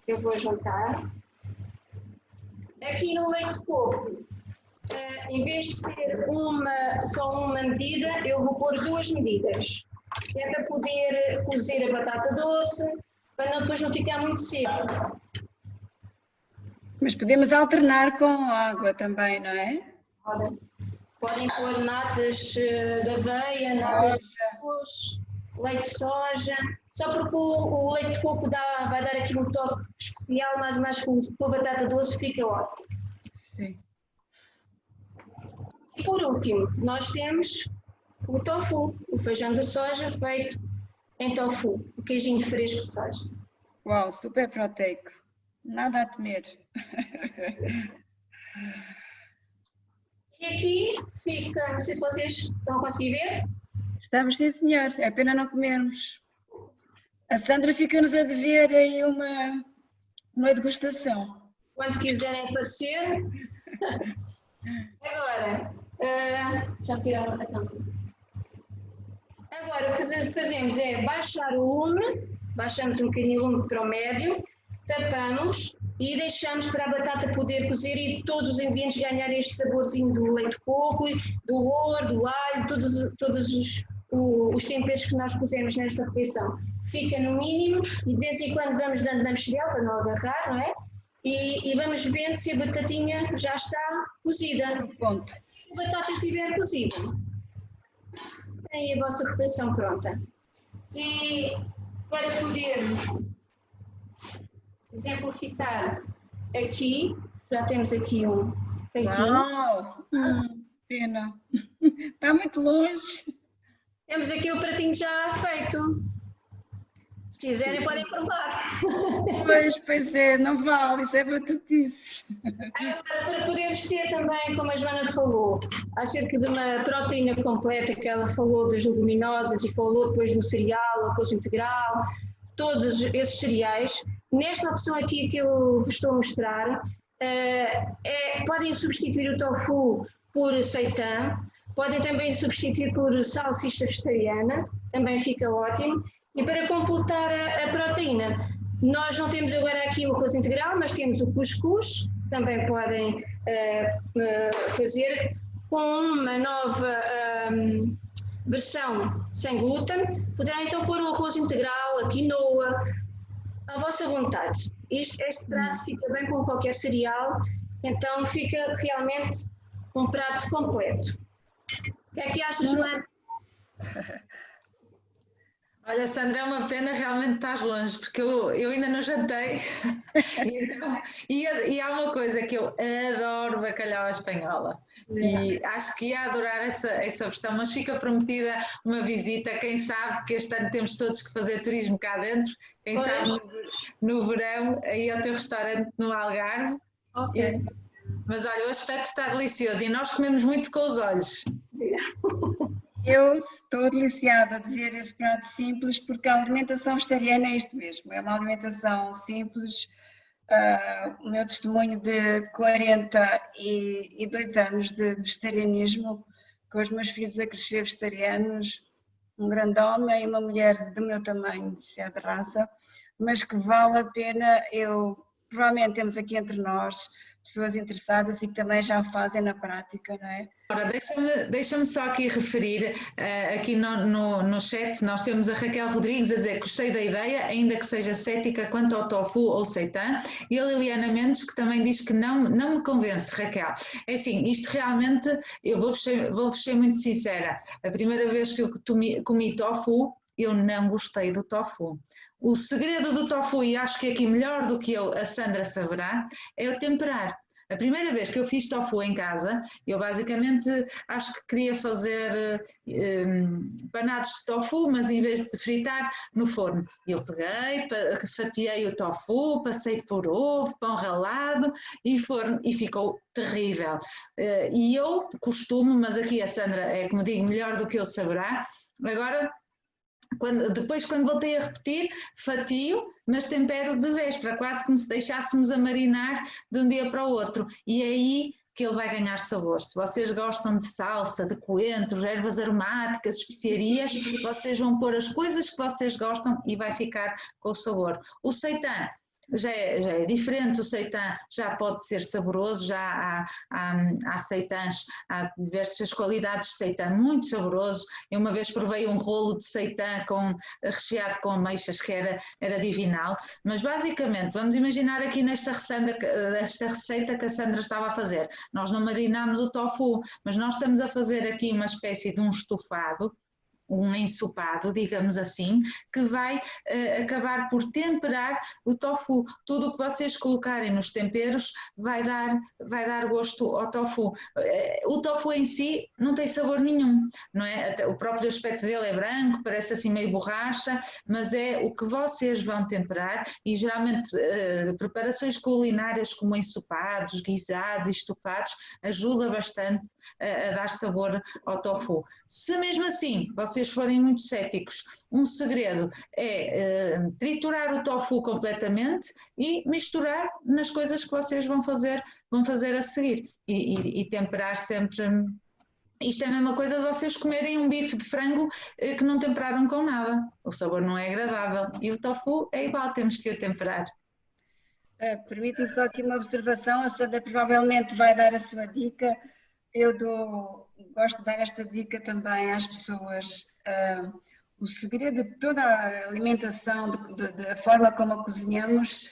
eu vou juntar. Aqui no leite de coco, em vez de ser só uma medida, eu vou pôr 2 medidas. É para poder cozer a batata doce, para depois não ficar muito seco. Mas podemos alternar com água também, não é? Podem pôr natas de aveia, natas de arroz, leite de soja, só porque o leite de coco vai dar aqui um toque especial, mas mais com a batata doce fica ótimo. Sim. E por último, nós temos o tofu, o feijão de soja feito em tofu, o queijinho fresco de soja. Uau, super proteico. Nada a temer. E aqui fica, não sei se vocês estão a conseguir ver. Estamos, sim, senhor. É pena não comermos. A Sandra fica-nos a dever aí uma degustação. Quando quiserem aparecer. Agora, já tiraram a tampa. Agora, o que fazemos é baixar o lume, baixamos um bocadinho o lume para o médio, tapamos e deixamos para a batata poder cozer e todos os ingredientes ganharem este saborzinho do leite de coco, do ouro, do alho, todos os temperos que nós pusemos nesta refeição. Fica no mínimo e de vez em quando vamos dando na mexilhão para não agarrar, não é? E vamos vendo se a batatinha já está cozida. Ponto. Se a batata estiver cozida, tem a vossa refeição pronta. E para poder exemplificar aqui, já temos aqui um peitinho. Uau! Pena. Está muito longe. Temos aqui o pratinho já feito. Se quiserem podem provar. Pois é, não vale, isso é batutice. Agora, para podermos ter também, como a Joana falou, acerca de uma proteína completa, que ela falou das leguminosas e falou depois do cereal, arroz integral, todos esses cereais, nesta opção aqui que eu vos estou a mostrar, podem substituir o tofu por seitã, podem também substituir por salsicha vegetariana, também fica ótimo. E para completar a proteína, nós não temos agora aqui o arroz integral, mas temos o cuscuz, também podem fazer com uma nova versão sem glúten. Poderão então pôr o arroz integral, a quinoa, à vossa vontade. Este prato fica bem com qualquer cereal, então fica realmente um prato completo. O que é que achas, Joana? Olha, Sandra, é uma pena, realmente estás longe, porque eu ainda não jantei. E há uma coisa que eu adoro, bacalhau à espanhola. E acho que ia adorar essa versão, mas fica prometida uma visita. Quem sabe que este ano temos todos que fazer turismo cá dentro. Quem sabe no verão, aí ao teu restaurante no Algarve. Ok. Mas olha, o aspecto está delicioso e nós comemos muito com os olhos. Eu estou deliciada de ver esse prato simples, porque a alimentação vegetariana é isto mesmo, é uma alimentação simples. O meu testemunho de 42 anos de vegetarianismo, com os meus filhos a crescer vegetarianos, um grande homem e uma mulher do meu tamanho, se é de raça, mas que vale a pena. Provavelmente temos aqui entre nós pessoas interessadas e que também já fazem na prática, não é? Ora, deixa-me só aqui referir, aqui no chat nós temos a Raquel Rodrigues a dizer que gostei da ideia, ainda que seja cética quanto ao tofu ou seitan, e a Liliana Mendes que também diz que não me convence, Raquel. É assim, isto realmente, eu vou-vos ser muito sincera, a primeira vez que eu comi tofu, eu não gostei do tofu. O segredo do tofu, e acho que aqui melhor do que eu, a Sandra saberá, é o temperar. A primeira vez que eu fiz tofu em casa, eu basicamente acho que queria fazer panados de tofu, mas em vez de fritar no forno. Eu peguei, fatiei o tofu, passei por ovo, pão ralado e forno, e ficou terrível. E eu costumo, mas aqui a Sandra é, como digo, melhor do que eu saberá, agora... Depois, quando voltei a repetir, fatio, mas tempero de véspera, quase como se deixássemos a marinar de um dia para o outro. E é aí que ele vai ganhar sabor. Se vocês gostam de salsa, de coentros, ervas aromáticas, especiarias, vocês vão pôr as coisas que vocês gostam e vai ficar com o sabor. O seitan já é diferente, o seitan já pode ser saboroso, já há seitãs, há diversas qualidades de seitan, muito saboroso. Eu uma vez provei um rolo de seitan recheado com ameixas que era divinal, mas basicamente vamos imaginar aqui nesta receita que a Sandra estava a fazer. Nós não marinámos o tofu, mas nós estamos a fazer aqui uma espécie de um estofado, um ensopado, digamos assim, que vai acabar por temperar o tofu. Tudo o que vocês colocarem nos temperos vai dar gosto ao tofu. O tofu em si não tem sabor nenhum, não é? O próprio aspecto dele é branco, parece assim meio borracha, mas é o que vocês vão temperar e geralmente preparações culinárias como ensopados, guisados e estofados ajuda bastante a dar sabor ao tofu. Se mesmo assim vocês forem muito céticos, um segredo é triturar o tofu completamente e misturar nas coisas que vocês vão fazer a seguir e temperar sempre. Isto é a mesma coisa de vocês comerem um bife de frango que não temperaram com nada. O sabor não é agradável e o tofu é igual, temos que o temperar. Permite-me só aqui uma observação, a Sandra provavelmente vai dar a sua dica. Eu gosto de dar esta dica também às pessoas. O segredo de toda a alimentação, da forma como a cozinhamos,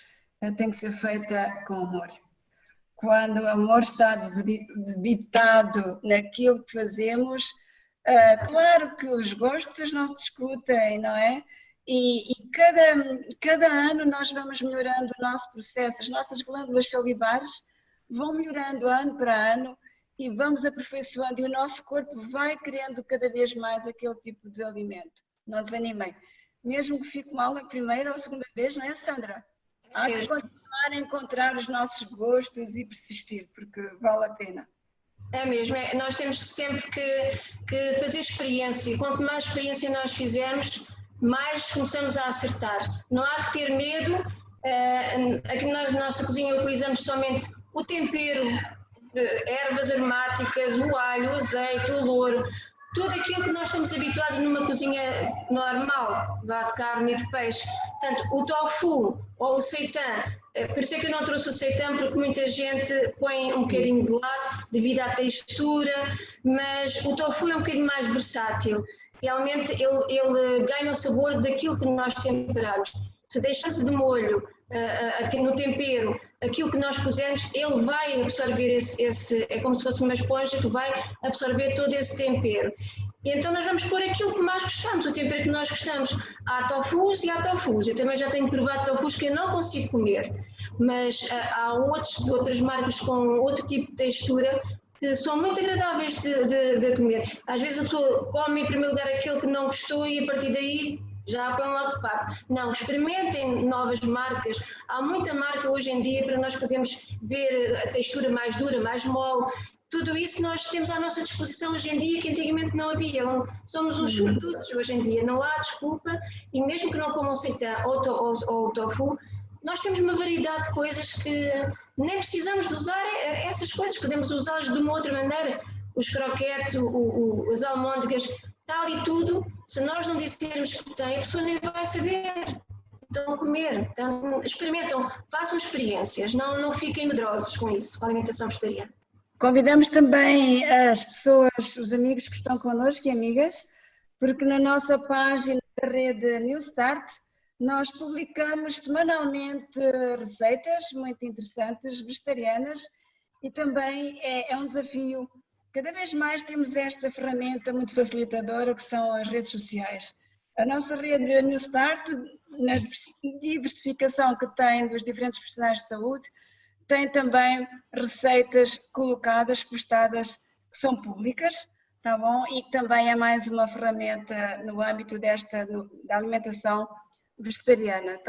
tem que ser feita com amor. Quando o amor está debitado naquilo que fazemos, claro que os gostos não se discutem, não é? E cada ano nós vamos melhorando o nosso processo, as nossas glândulas salivares vão melhorando ano para ano e vamos aperfeiçoando e o nosso corpo vai querendo cada vez mais aquele tipo de alimento. Não desanimem. Mesmo que fique mal a primeira ou a segunda vez, não é, Sandra? Há que continuar a encontrar os nossos gostos e persistir, porque vale a pena. É mesmo, nós temos sempre que fazer experiência. Quanto mais experiência nós fizermos, mais começamos a acertar. Não há que ter medo. Aqui na nossa cozinha utilizamos somente o tempero, ervas aromáticas, o alho, o azeite, o louro, tudo aquilo que nós estamos habituados numa cozinha normal, de carne e de peixe. Portanto, o tofu ou o seitan, por isso é que eu não trouxe o seitan, porque muita gente põe um bocadinho de lado devido à textura, mas o tofu é um bocadinho mais versátil. Realmente ele ganha o sabor daquilo que nós temperamos. Se deixar-se de molho no tempero, aquilo que nós pusermos, ele vai absorver é como se fosse uma esponja que vai absorver todo esse tempero. E então nós vamos pôr aquilo que mais gostamos, o tempero que nós gostamos. Há tofus e há tofus. Eu também já tenho provado tofus que eu não consigo comer, mas há outras marcas com outro tipo de textura que são muito agradáveis de comer. Às vezes a pessoa come em primeiro lugar aquilo que não gostou e a partir daí já põe lá de parte. Não, experimentem novas marcas. Há muita marca hoje em dia para nós podermos ver a textura mais dura, mais mole. Tudo isso nós temos à nossa disposição hoje em dia que antigamente não havia. Somos uns sortudos hoje em dia, não há desculpa. E mesmo que não comam seitan ou tofu, nós temos uma variedade de coisas que nem precisamos de usar essas coisas, podemos usá-las de uma outra maneira. Os croquetes, as almôndegas, tal e tudo, Se nós não dissermos que tem, a pessoa nem vai saber. Então, comer, então, experimentam, façam experiências, não fiquem medrosos com isso, com a alimentação vegetariana. Convidamos também as pessoas, os amigos que estão connosco e amigas, porque na nossa página da rede New Start nós publicamos semanalmente receitas muito interessantes, vegetarianas, e também é um desafio. Cada vez mais temos esta ferramenta muito facilitadora que são as redes sociais. A nossa rede New Start, na diversificação que tem dos diferentes profissionais de saúde, tem também receitas colocadas, postadas, que são públicas, tá bom? E que também é mais uma ferramenta no âmbito da alimentação vegetariana.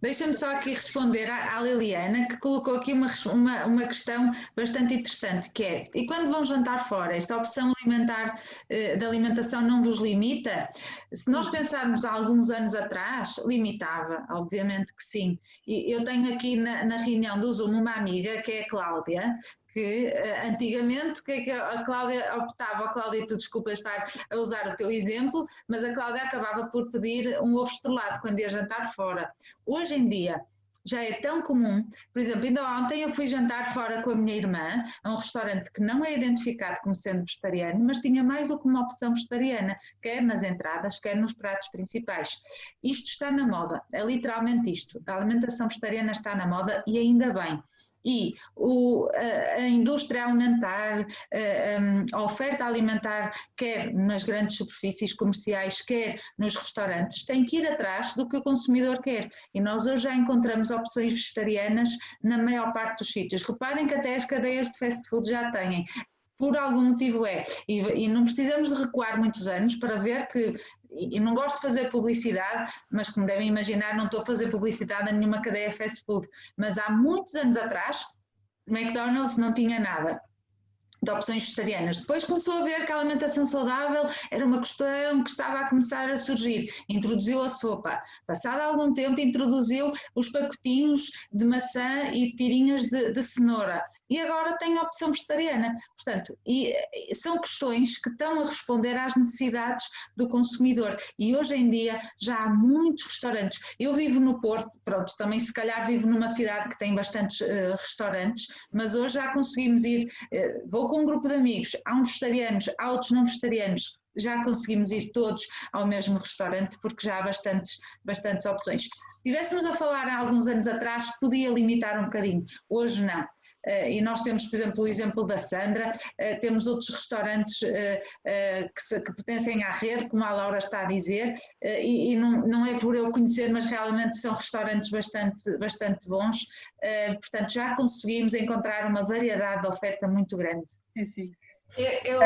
Deixa-me só aqui responder à Liliana, que colocou aqui uma questão bastante interessante, que é, e quando vão jantar fora, esta opção alimentar de alimentação não vos limita? Se nós pensarmos há alguns anos atrás, limitava, obviamente que sim. E eu tenho aqui na reunião do Zoom uma amiga, que é a Cláudia, que antigamente, que é que a Cláudia optava, Cláudia, tu desculpa estar a usar o teu exemplo, mas a Cláudia acabava por pedir um ovo estrelado quando ia jantar fora. Hoje em dia já é tão comum, por exemplo, ainda ontem eu fui jantar fora com a minha irmã a um restaurante que não é identificado como sendo vegetariano, mas tinha mais do que uma opção vegetariana, quer nas entradas, quer nos pratos principais. Isto está na moda, é literalmente isto, a alimentação vegetariana está na moda e ainda bem. E a indústria alimentar, a oferta alimentar, quer nas grandes superfícies comerciais, quer nos restaurantes, tem que ir atrás do que o consumidor quer. E nós hoje já encontramos opções vegetarianas na maior parte dos sítios. Reparem que até as cadeias de fast food já têm. Por algum motivo é. E não precisamos de recuar muitos anos para ver que, e não gosto de fazer publicidade, mas como devem imaginar, não estou a fazer publicidade a nenhuma cadeia fast food, mas há muitos anos atrás, o McDonald's não tinha nada de opções vegetarianas. Depois começou a ver que a alimentação saudável era uma questão que estava a começar a surgir. Introduziu a sopa. Passado algum tempo, introduziu os pacotinhos de maçã e tirinhas de cenoura. E agora tem a opção vegetariana. Portanto, são questões que estão a responder às necessidades do consumidor. E hoje em dia já há muitos restaurantes. Eu vivo no Porto, pronto, também se calhar vivo numa cidade que tem bastantes restaurantes, mas hoje já conseguimos ir, vou com um grupo de amigos, há uns vegetarianos, há outros não vegetarianos, já conseguimos ir todos ao mesmo restaurante porque já há bastantes opções. Se estivéssemos a falar há alguns anos atrás, podia limitar um bocadinho, hoje não. E nós temos, por exemplo, o exemplo da Sandra, temos outros restaurantes que pertencem à rede, como a Laura está a dizer, e não é por eu conhecer, mas realmente são restaurantes bastante bons, portanto já conseguimos encontrar uma variedade de oferta muito grande. É sim. Eu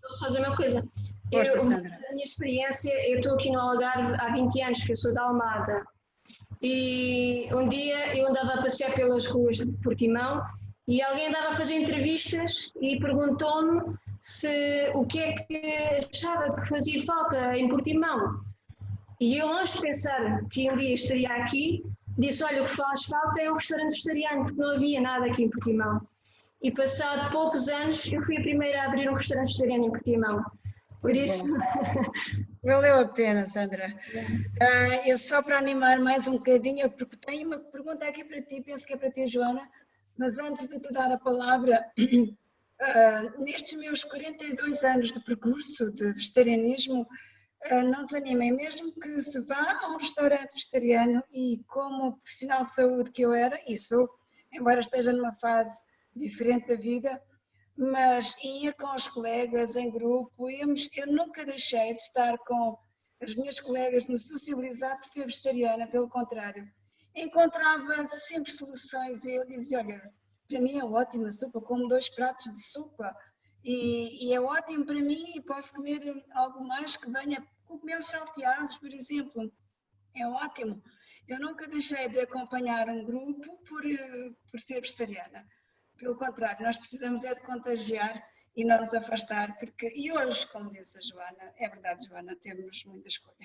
posso fazer uma coisa. A minha experiência, eu estou aqui no Algarve há 20 anos, que eu sou da Almada, e um dia eu andava a passear pelas ruas de Portimão e alguém andava a fazer entrevistas e perguntou-me o que é que achava que fazia falta em Portimão. E eu, antes de pensar que um dia estaria aqui, disse, olha, o que faz falta é um restaurante vegetariano, porque não havia nada aqui em Portimão. E passado poucos anos, eu fui a primeira a abrir um restaurante vegetariano em Portimão. Por isso... Valeu a pena, Sandra. Eu só para animar mais um bocadinho, porque tenho uma pergunta aqui para ti, penso que é para ti, Joana, mas antes de te dar a palavra, nestes meus 42 anos de percurso de vegetarianismo, não desanimem, mesmo que se vá a um restaurante vegetariano e como profissional de saúde que eu era, e sou, embora esteja numa fase diferente da vida, mas ia com os colegas em grupo, eu nunca deixei de estar com as minhas colegas, de me socializar por ser vegetariana, pelo contrário. Encontrava sempre soluções e eu dizia, olha, para mim é ótima a sopa, como 2 pratos de sopa e é ótimo para mim e posso comer algo mais que venha, cogumelos salteados, por exemplo, é ótimo. Eu nunca deixei de acompanhar um grupo por ser vegetariana. Pelo contrário, nós precisamos é de contagiar e não nos afastar, e hoje, como disse a Joana, é verdade, Joana, temos muita escolha.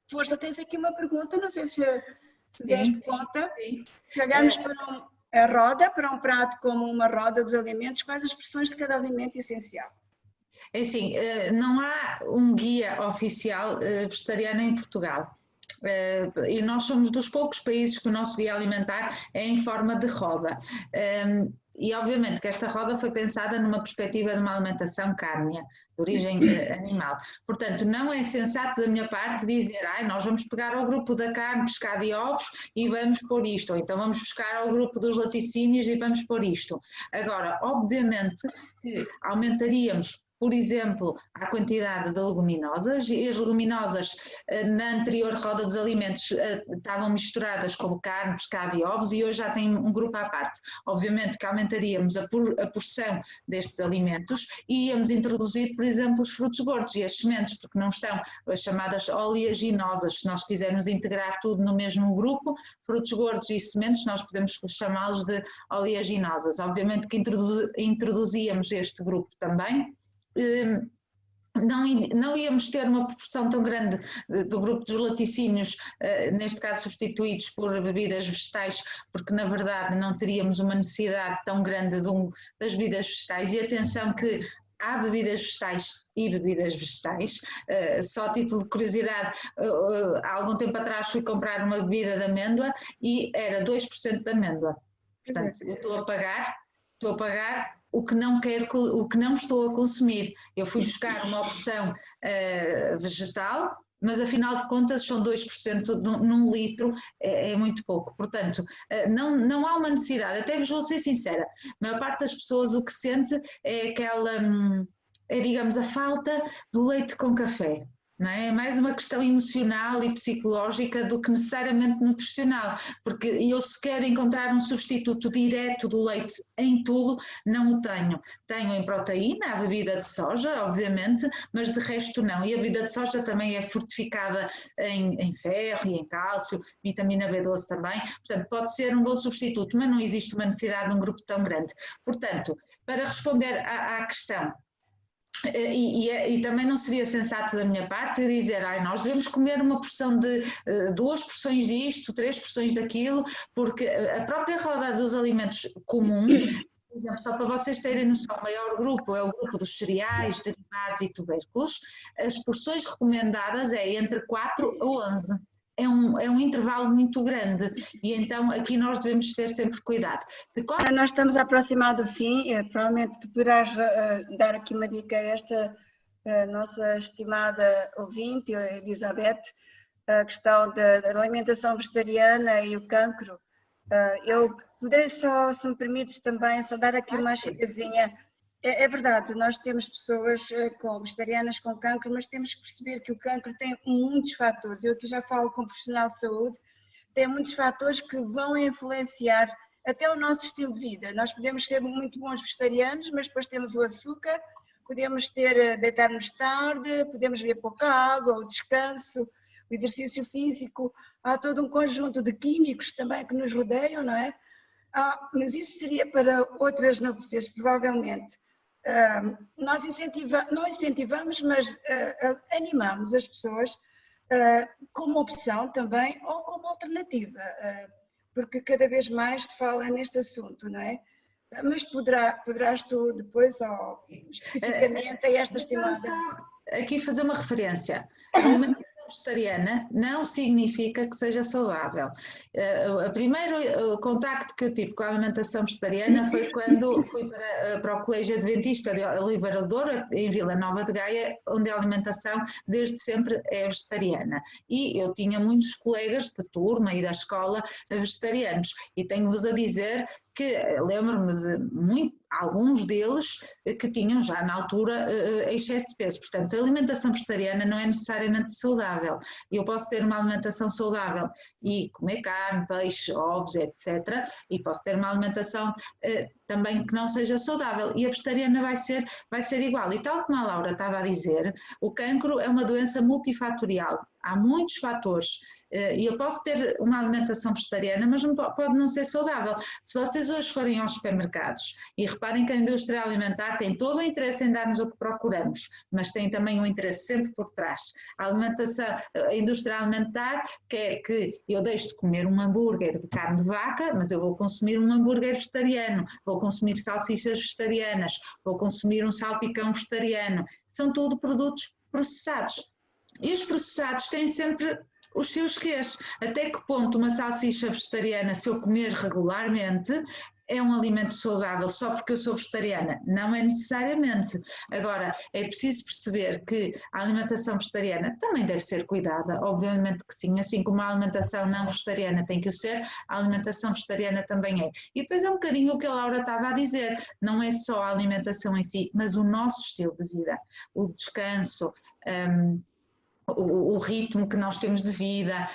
Força, tens aqui uma pergunta, não sei se deste conta, se olharmos para a roda, para um prato como uma roda dos alimentos, quais as expressões de cada alimento essencial? É assim, não há um guia oficial vegetariano em Portugal. E nós somos dos poucos países que o nosso guia alimentar é em forma de roda. E obviamente que esta roda foi pensada numa perspectiva de uma alimentação cárnea, de origem animal. Portanto, não é sensato da minha parte dizer, nós vamos pegar ao grupo da carne, pescado e ovos e vamos pôr isto, ou então vamos buscar ao grupo dos laticínios e vamos pôr isto. Agora, obviamente que aumentaríamos, por exemplo, a quantidade de leguminosas, e as leguminosas na anterior roda dos alimentos estavam misturadas com carne, pescado e ovos, e hoje já tem um grupo à parte. Obviamente que aumentaríamos a porção destes alimentos e íamos introduzir, por exemplo, os frutos gordos e as sementes, porque não estão as chamadas oleaginosas. Se nós quisermos integrar tudo no mesmo grupo, frutos gordos e sementes, nós podemos chamá-los de oleaginosas. Obviamente que introduzíamos este grupo também. Não íamos ter uma proporção tão grande do grupo dos laticínios, neste caso substituídos por bebidas vegetais, porque na verdade não teríamos uma necessidade tão grande das bebidas vegetais. E atenção que há bebidas vegetais e bebidas vegetais. Só a título de curiosidade, há algum tempo atrás fui comprar uma bebida de amêndoa e era 2% de amêndoa. Portanto, eu estou a pagar o que não estou a consumir. Eu fui buscar uma opção vegetal, mas afinal de contas são 2% num litro, é muito pouco. Portanto, não há uma necessidade, até vos vou ser sincera, a maior parte das pessoas o que sente é digamos, a falta do leite com café. Não é? É mais uma questão emocional e psicológica do que necessariamente nutricional, porque eu se quero encontrar um substituto direto do leite em tudo, não o tenho. Tenho em proteína, a bebida de soja, obviamente, mas de resto não. E a bebida de soja também é fortificada em ferro e em cálcio, vitamina B12 também, portanto pode ser um bom substituto, mas não existe uma necessidade de um grupo tão grande. Portanto, para responder à questão, e também não seria sensato da minha parte dizer, nós devemos comer uma porção de 2 porções disto, 3 porções daquilo, porque a própria roda dos alimentos comum, por exemplo, só para vocês terem noção, o maior grupo é o grupo dos cereais, derivados e tubérculos, as porções recomendadas é entre 4 a 11. É um intervalo muito grande e então aqui nós devemos ter sempre cuidado. Nós estamos a aproximar do fim, provavelmente tu poderás dar aqui uma dica a esta nossa estimada ouvinte, Elizabeth, a questão da alimentação vegetariana e o cancro. Eu poderei só, se me permites também, só dar aqui uma chegazinha. É verdade, nós temos pessoas vegetarianas com cancro, mas temos que perceber que o cancro tem muitos fatores. Eu aqui já falo com um profissional de saúde, tem muitos fatores que vão influenciar até o nosso estilo de vida. Nós podemos ser muito bons vegetarianos, mas depois temos o açúcar, podemos deitar-nos tarde, podemos beber pouca água, o descanso, o exercício físico. Há todo um conjunto de químicos também que nos rodeiam, não é? Mas isso seria para outras núpcias, provavelmente. Nós não incentivamos, mas animamos as pessoas como opção também ou como alternativa, porque cada vez mais se fala neste assunto, não é? Mas poderás tu depois, especificamente a esta estimada... Aqui fazer uma referência. A alimentação vegetariana não significa que seja saudável. O primeiro contacto que eu tive com a alimentação vegetariana foi quando fui para o Colégio Adventista de Oliveira do Douro, em Vila Nova de Gaia, onde a alimentação desde sempre é vegetariana. E eu tinha muitos colegas de turma e da escola vegetarianos. E tenho-vos a dizer que lembro-me de alguns deles que tinham já na altura excesso de peso. Portanto, a alimentação vegetariana não é necessariamente saudável. Eu posso ter uma alimentação saudável e comer carne, peixe, ovos, etc. E posso ter uma alimentação também que não seja saudável. E a vegetariana vai ser igual. E tal como a Laura estava a dizer, o cancro é uma doença multifatorial. Há muitos fatores. E eu posso ter uma alimentação vegetariana, mas pode não ser saudável. Se vocês hoje forem aos supermercados, e reparem que a indústria alimentar tem todo o interesse em dar-nos o que procuramos, mas tem também um interesse sempre por trás. A indústria alimentar quer que eu deixe de comer um hambúrguer de carne de vaca, mas eu vou consumir um hambúrguer vegetariano, vou consumir salsichas vegetarianas, vou consumir um salpicão vegetariano. São tudo produtos processados. E os processados têm sempre os seus quês. Até que ponto uma salsicha vegetariana, se eu comer regularmente, é um alimento saudável só porque eu sou vegetariana? Não é necessariamente. Agora, é preciso perceber que a alimentação vegetariana também deve ser cuidada, obviamente que sim, assim como a alimentação não vegetariana tem que o ser, a alimentação vegetariana também é. E depois é um bocadinho o que a Laura estava a dizer, não é só a alimentação em si, mas o nosso estilo de vida, o descanso, o ritmo que nós temos de vida,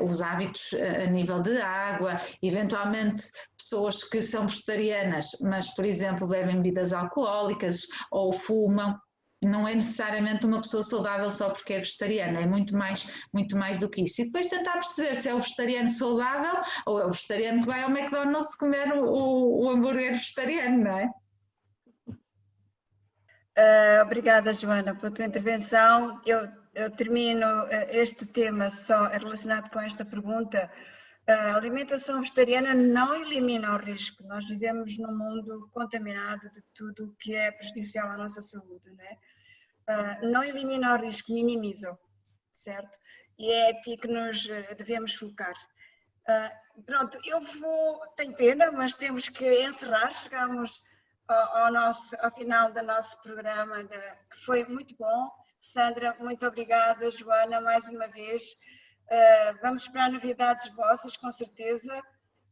os hábitos a nível de água, eventualmente pessoas que são vegetarianas, mas, por exemplo, bebem bebidas alcoólicas ou fumam. Não é necessariamente uma pessoa saudável só porque é vegetariana, é muito mais do que isso. E depois tentar perceber se é o vegetariano saudável ou é o vegetariano que vai ao McDonald's comer o hambúrguer vegetariano, não é? Obrigada, Joana, pela tua intervenção. Eu termino este tema só relacionado com esta pergunta. A alimentação vegetariana não elimina o risco. Nós vivemos num mundo contaminado de tudo o que é prejudicial à nossa saúde, né? Não elimina o risco, minimiza-o, certo? E é aqui que nos devemos focar. Pronto, tenho pena, mas temos que encerrar. Chegamos ao final do nosso programa, que foi muito bom. Sandra, muito obrigada. Joana, mais uma vez. Vamos esperar novidades vossas, com certeza.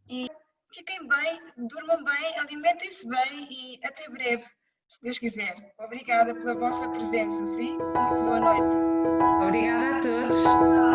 E fiquem bem, durmam bem, alimentem-se bem e até breve, se Deus quiser. Obrigada pela vossa presença, sim? Muito boa noite. Obrigada a todos.